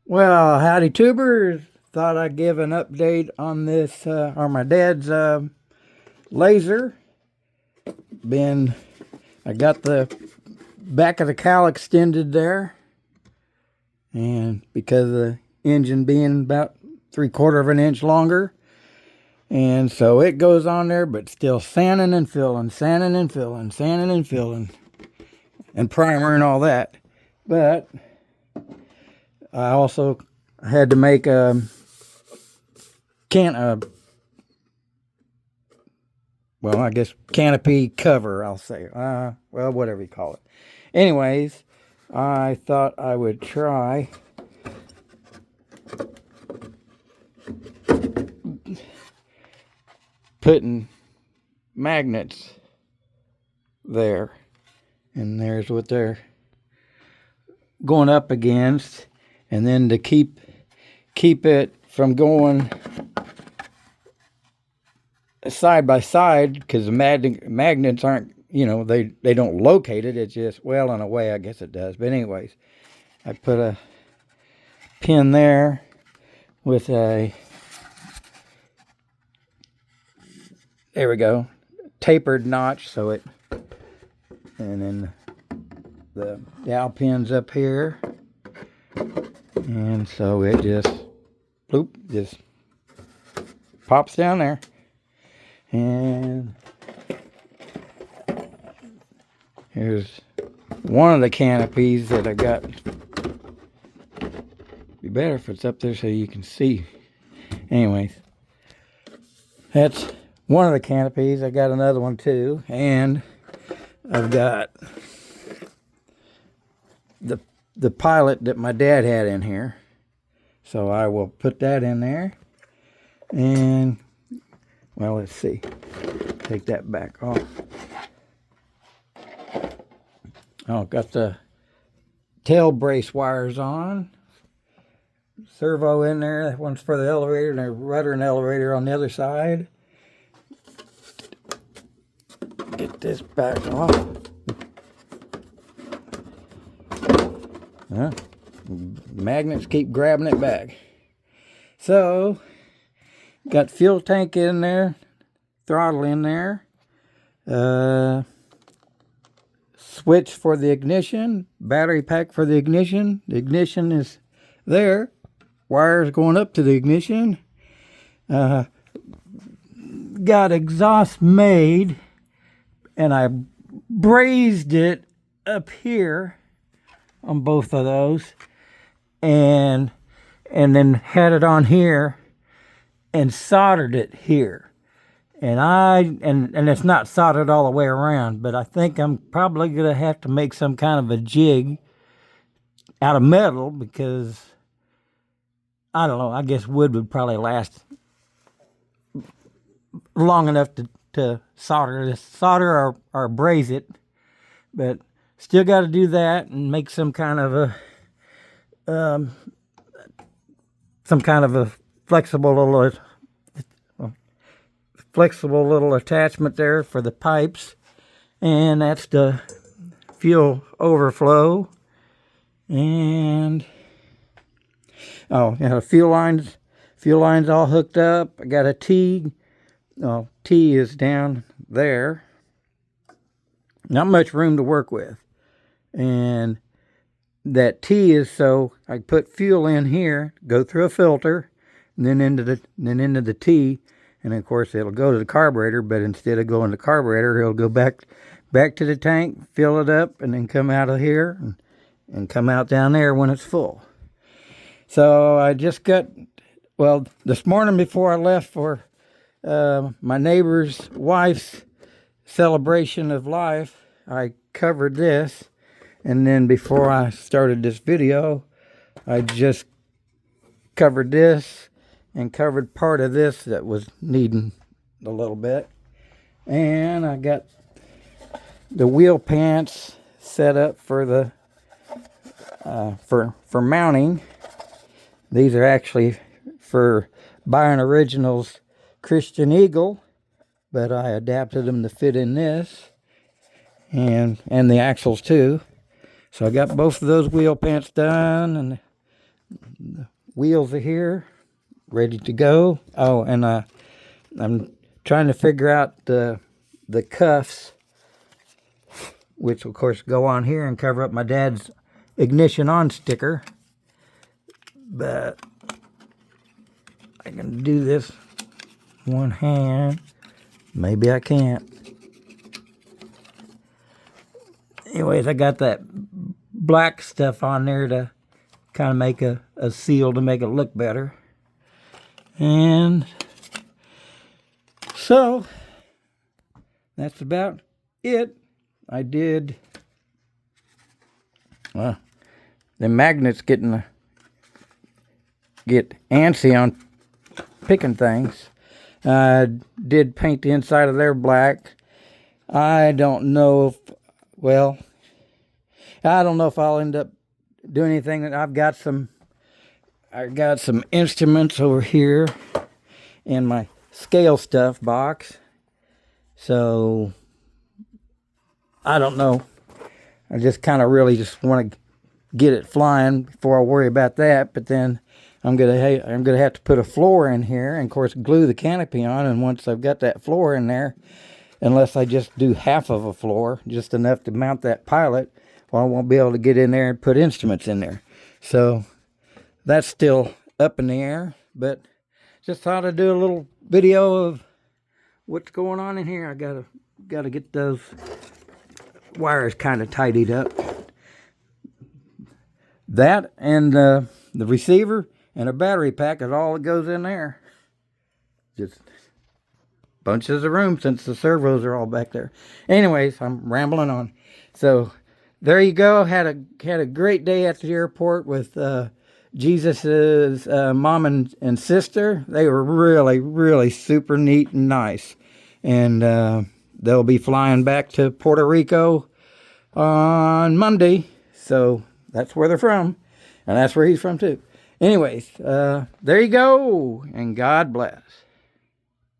Well, howdy tubers. Thought I'd give an update on this, on my dad's Lazer. I got the back of the cowl extended there, and because of the engine being about 3/4 of an inch longer, and so it goes on there, but still sanding and filling, sanding and filling, sanding and filling, and primer and all that. But I also had to make a I guess canopy cover, I'll say. Well, whatever you call it. Anyways, I thought I would try putting magnets there. And there's what they're going up against. And then to keep it from going side by side, because the magnets aren't, they don't locate it. It's just, well, in a way, I guess it does. But anyways, I put a pin there with there we go, tapered notch, so it, and then the dowel pin's up here, and so it just pops down there. And here's one of the canopies that I got. Be better if it's up there so you can see. Anyways, that's one of the canopies. I got another one too, and I've got the pilot that my dad had in here. So I will put that in there, and well, let's see. Take that back off. Oh, got the tail brace wires on. Servo in there. That one's for the elevator, and a rudder and elevator on the other side. Get this back off. Magnets keep grabbing it back. So, got fuel tank in there, throttle in there, switch for the ignition, battery pack for the ignition. The ignition is there, wires going up to the ignition. Got exhaust made, and I brazed it up here on both of those, and then had it on here and soldered it here. And it's not soldered all the way around, but I think I'm probably gonna have to make some kind of a jig out of metal, because I don't know, I guess wood would probably last long enough to solder or braze it. But still got to do that and make some kind of a flexible little attachment there for the pipes, and that's the fuel overflow. And fuel lines all hooked up. I got a T. T is down there. Not much room to work with. And that T is so I put fuel in here, go through a filter, and then into the T, and of course it'll go to the carburetor. But instead of going to the carburetor, it'll go back to the tank, fill it up, and then come out of here and come out down there when it's full. So I just got, well, this morning before I left for my neighbor's wife's celebration of life, I covered this. And then before I started this video, I just covered this and covered part of this that was needing a little bit. And I got the wheel pants set up for the for mounting. These are actually for Byron Originals Christian Eagle, but I adapted them to fit in this, and the axles too. So I got both of those wheel pants done, and Wheels are here, ready to go. Oh, and I'm trying to figure out the cuffs, which of course go on here and cover up my dad's ignition on sticker. But I can do this one hand. Maybe I can't. Anyways, I got that black stuff on there to kind of make a seal to make it look better. And so that's about it. I did, well, the magnets get antsy on picking things. I did paint the inside of there black. I don't know if, well, I don't know if I'll end up doing anything. I got some instruments over here in my scale stuff box. So I don't know. I just kind of really just want to get it flying before I worry about that. But then I'm gonna have to put a floor in here and of course glue the canopy on. And once I've got that floor in there, unless I just do half of a floor, just enough to mount that pilot, well, I won't be able to get in there and put instruments in there. So that's still up in the air, but just thought I'd do a little video of what's going on in here. I gotta get those wires kind of tidied up. That and the receiver and a battery pack is all that goes in there. Just bunches of room since the servos are all back there. Anyways, I'm rambling on. So there you go. Had a great day at the airport with Jesus's mom and sister. They were really, really super neat and nice. And they'll be flying back to Puerto Rico on Monday. So that's where they're from. And that's where he's from too. Anyways, there you go. And God bless.